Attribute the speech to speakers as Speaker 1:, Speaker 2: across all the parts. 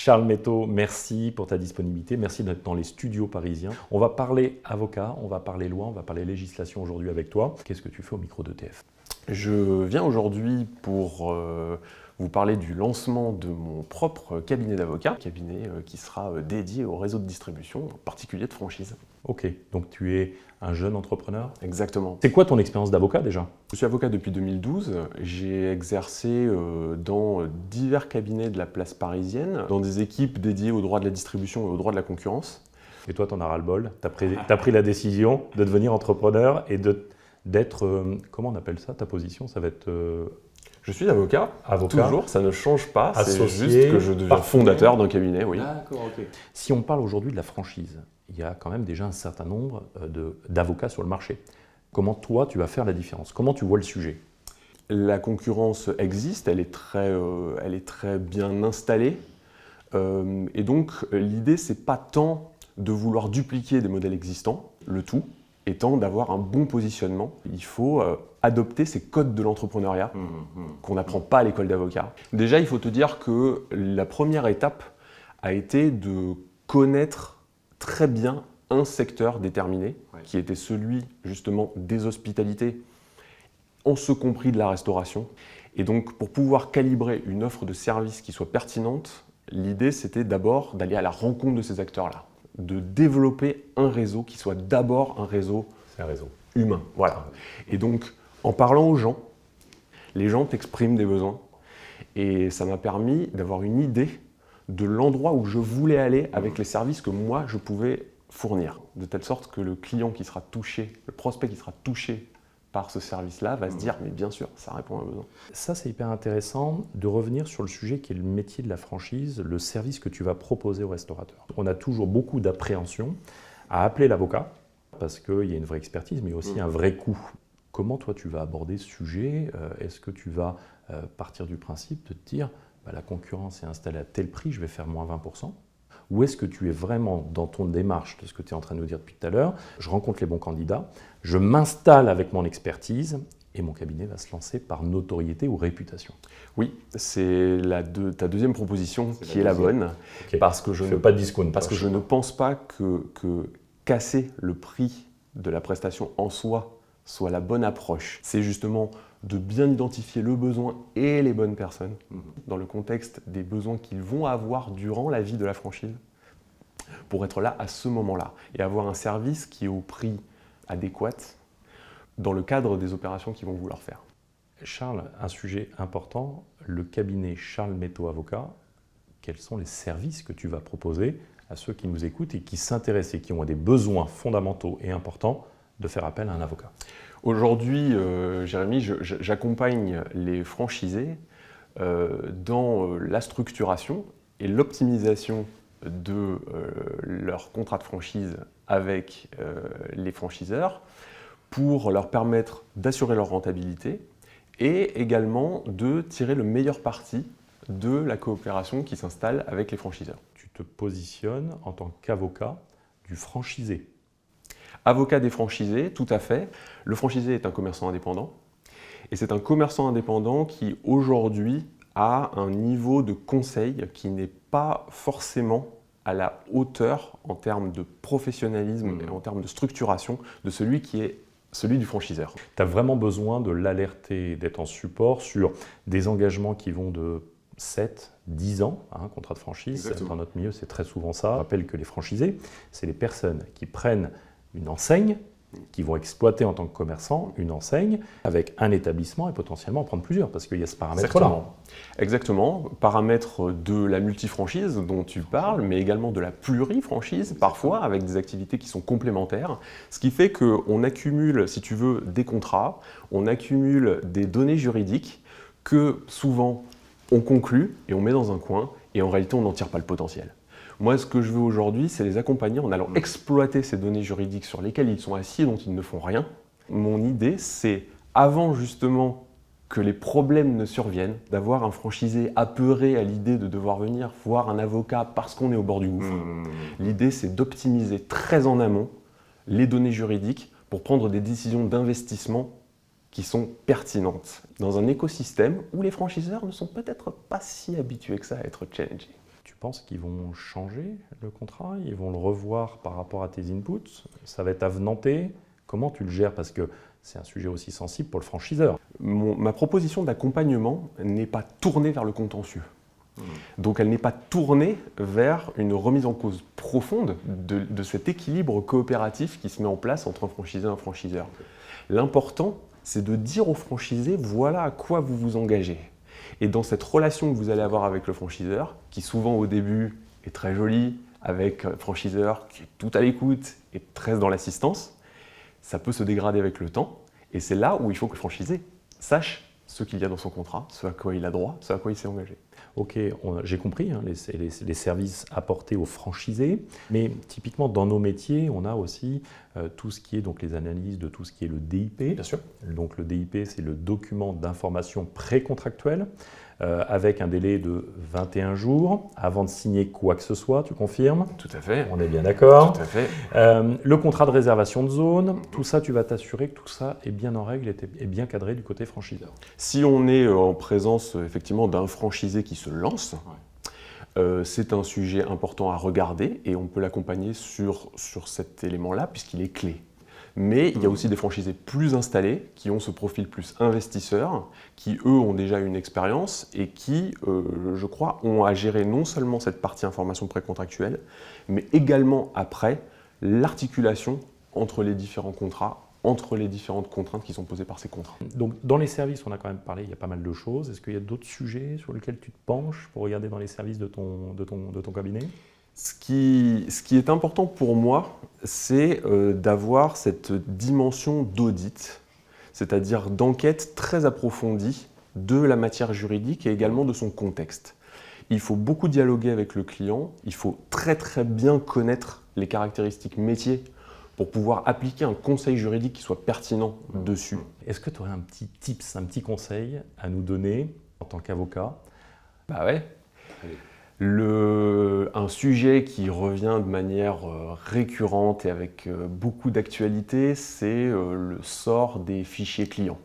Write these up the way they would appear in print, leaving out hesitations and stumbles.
Speaker 1: Charles Métaux, merci pour ta disponibilité, merci d'être dans les studios parisiens. On va parler avocat, on va parler loi, on va parler législation aujourd'hui avec toi. Qu'est-ce que tu fais au micro d'ETF?
Speaker 2: Je viens aujourd'hui pour vous parler du lancement de mon propre cabinet d'avocat, cabinet qui sera dédié au réseau de distribution, en particulier de franchise.
Speaker 1: Ok, donc tu es un jeune entrepreneur?
Speaker 2: Exactement.
Speaker 1: C'est quoi ton expérience d'avocat déjà?
Speaker 2: Je suis avocat depuis 2012, j'ai exercé dans divers cabinets de la place parisienne, dans des équipes dédiées au droit de la distribution et au droit de la concurrence.
Speaker 1: Et toi, t'en as ras-le-bol, t'as pris la décision de devenir entrepreneur et d'être, comment on appelle ça, ta position? Ça va être
Speaker 2: Je suis avocat, toujours, ça ne change pas, c'est juste que je deviens fondateur d'un cabinet, oui.
Speaker 1: D'accord, ok. Si on parle aujourd'hui de la franchise, il y a quand même déjà un certain nombre d'avocats sur le marché. Comment toi, tu vas faire la différence? Comment tu vois le sujet?
Speaker 2: La concurrence existe, elle est très bien installée. Et donc, l'idée, c'est pas tant de vouloir dupliquer des modèles existants, le tout étant d'avoir un bon positionnement. Il faut adopter ces codes de l'entrepreneuriat qu'on n'apprend pas à l'école d'avocat. Déjà, il faut te dire que la première étape a été de connaître très bien un secteur déterminé, qui était celui justement des hospitalités, en ce compris de la restauration. Et donc, pour pouvoir calibrer une offre de service qui soit pertinente, l'idée c'était d'abord d'aller à la rencontre de ces acteurs-là, de développer un réseau qui soit d'abord un réseau humain. Voilà. Et donc, en parlant aux gens, les gens t'expriment des besoins. Et ça m'a permis d'avoir une idée de l'endroit où je voulais aller avec les services que moi je pouvais fournir. De telle sorte que le client qui sera touché, le prospect qui sera touché par ce service-là va se dire mais bien sûr, ça répond à un besoin.
Speaker 1: Ça, c'est hyper intéressant de revenir sur le sujet qui est le métier de la franchise, le service que tu vas proposer au restaurateur. On a toujours beaucoup d'appréhension à appeler l'avocat parce qu'il y a une vraie expertise, mais aussi un vrai coût. Comment toi tu vas aborder ce sujet? Est-ce que tu vas partir du principe de te dire la concurrence est installée à tel prix, je vais faire moins 20%? Ou est-ce que tu es vraiment dans ton démarche de ce que tu es en train de nous dire depuis tout à l'heure? Je rencontre les bons candidats, je m'installe avec mon expertise et mon cabinet va se lancer par notoriété ou réputation.
Speaker 2: Oui, c'est ta deuxième proposition qui est la bonne.
Speaker 1: Okay.
Speaker 2: Parce que je ne pense pas que casser le prix de la prestation en soi soit la bonne approche. C'est justement de bien identifier le besoin et les bonnes personnes dans le contexte des besoins qu'ils vont avoir durant la vie de la franchise pour être là à ce moment-là et avoir un service qui est au prix adéquat dans le cadre des opérations qu'ils vont vouloir faire.
Speaker 1: Charles, un sujet important, le cabinet Charles Métaux Avocat, quels sont les services que tu vas proposer à ceux qui nous écoutent et qui s'intéressent et qui ont des besoins fondamentaux et importants de faire appel à un avocat?
Speaker 2: Aujourd'hui, Jérémy, j'accompagne les franchisés dans la structuration et l'optimisation de leur contrat de franchise avec les franchiseurs pour leur permettre d'assurer leur rentabilité et également de tirer le meilleur parti de la coopération qui s'installe avec les franchiseurs.
Speaker 1: Tu te positionnes en tant qu'avocat du franchisé.
Speaker 2: Avocat des franchisés, tout à fait. Le franchisé est un commerçant indépendant. Et c'est un commerçant indépendant qui, aujourd'hui, a un niveau de conseil qui n'est pas forcément à la hauteur en termes de professionnalisme et en termes de structuration de celui qui est celui du franchiseur.
Speaker 1: Tu as vraiment besoin de l'alerter, d'être en support sur des engagements qui vont de 7, 10 ans, contrat de franchise.
Speaker 2: Exactement.
Speaker 1: Dans notre milieu, c'est très souvent ça. Je rappelle que les franchisés, c'est les personnes qui prennent une enseigne, qui vont exploiter en tant que commerçant une enseigne avec un établissement et potentiellement en prendre plusieurs parce qu'il y a ce paramètre-là.
Speaker 2: Exactement. Paramètre de la multifranchise dont tu parles, mais également de la plurifranchise, parfois avec des activités qui sont complémentaires. Ce qui fait qu'on accumule, si tu veux, des contrats, on accumule des données juridiques que souvent on conclut et on met dans un coin et en réalité on n'en tire pas le potentiel. Moi, ce que je veux aujourd'hui, c'est les accompagner en allant exploiter ces données juridiques sur lesquelles ils sont assis et dont ils ne font rien. Mon idée, c'est, avant justement que les problèmes ne surviennent, d'avoir un franchisé apeuré à l'idée de devoir venir voir un avocat parce qu'on est au bord du gouffre. L'idée, c'est d'optimiser très en amont les données juridiques pour prendre des décisions d'investissement qui sont pertinentes dans un écosystème où les franchiseurs ne sont peut-être pas si habitués que ça à être challengés.
Speaker 1: Tu penses qu'ils vont changer le contrat? Ils vont le revoir par rapport à tes inputs? Ça va être avenanté? Comment tu le gères? Parce que c'est un sujet aussi sensible pour le franchiseur.
Speaker 2: Ma proposition d'accompagnement n'est pas tournée vers le contentieux. Donc elle n'est pas tournée vers une remise en cause profonde de cet équilibre coopératif qui se met en place entre un franchisé et un franchiseur. L'important, c'est de dire au franchisé, voilà à quoi vous vous engagez. Et dans cette relation que vous allez avoir avec le franchiseur, qui souvent au début est très jolie, avec un franchiseur qui est tout à l'écoute et très dans l'assistance, ça peut se dégrader avec le temps. Et c'est là où il faut que le franchisé sache ce qu'il y a dans son contrat, ce à quoi il a droit, ce à quoi il s'est engagé.
Speaker 1: Ok, j'ai compris les services apportés aux franchisés, mais typiquement dans nos métiers, on a aussi tout ce qui est donc les analyses de tout ce qui est le DIP.
Speaker 2: Bien sûr.
Speaker 1: Donc le DIP, c'est le document d'information précontractuelle, avec un délai de 21 jours avant de signer quoi que ce soit, tu confirmes?
Speaker 2: Tout à fait.
Speaker 1: On est bien d'accord.
Speaker 2: Tout à fait.
Speaker 1: Le contrat de réservation de zone, tout ça, tu vas t'assurer que tout ça est bien en règle et bien cadré du côté franchiseur.
Speaker 2: Si on est en présence effectivement d'un franchisé qui se lance, c'est un sujet important à regarder et on peut l'accompagner sur cet élément-là puisqu'il est clé. Mais il y a aussi des franchisés plus installés qui ont ce profil plus investisseur, qui eux ont déjà une expérience et qui, je crois, ont à gérer non seulement cette partie information précontractuelle, mais également après l'articulation entre les différents contrats, entre les différentes contraintes qui sont posées par ces contrats.
Speaker 1: Donc dans les services, on a quand même parlé, il y a pas mal de choses. Est-ce qu'il y a d'autres sujets sur lesquels tu te penches pour regarder dans les services de ton cabinet?
Speaker 2: Ce qui est important pour moi, c'est d'avoir cette dimension d'audit, c'est-à-dire d'enquête très approfondie de la matière juridique et également de son contexte. Il faut beaucoup dialoguer avec le client, il faut très très bien connaître les caractéristiques métiers pour pouvoir appliquer un conseil juridique qui soit pertinent dessus.
Speaker 1: Est-ce que tu aurais un petit tips, un petit conseil à nous donner en tant qu'avocat?
Speaker 2: Bah ouais. Un sujet qui revient de manière récurrente et avec beaucoup d'actualité, c'est le sort des fichiers clients.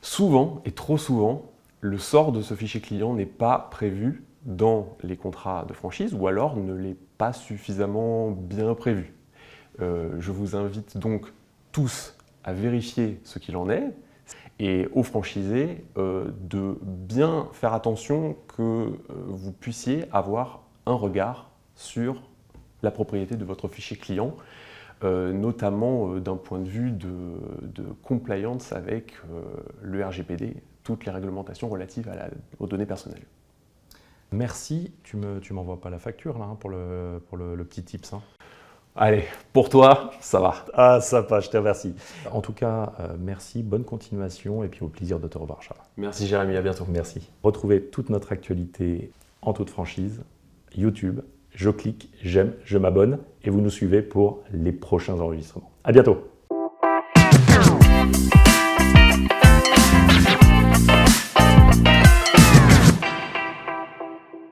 Speaker 2: Souvent, et trop souvent, le sort de ce fichier client n'est pas prévu dans les contrats de franchise ou alors ne l'est pas suffisamment bien prévu. Je vous invite donc tous à vérifier ce qu'il en est et aux franchisés de bien faire attention que vous puissiez avoir un regard sur la propriété de votre fichier client, notamment d'un point de vue de compliance avec le RGPD, toutes les réglementations relatives aux données personnelles.
Speaker 1: Merci, tu m'envoies pas la facture là, pour le petit tips. Hein.
Speaker 2: Allez, pour toi, ça va.
Speaker 1: Ah, ça va, je te remercie. En tout cas, merci, bonne continuation et puis au plaisir de te revoir, Charles.
Speaker 2: Merci Jérémy, à bientôt.
Speaker 1: Merci. Retrouvez toute notre actualité en toute franchise, YouTube, je clique, j'aime, je m'abonne et vous nous suivez pour les prochains enregistrements. À bientôt.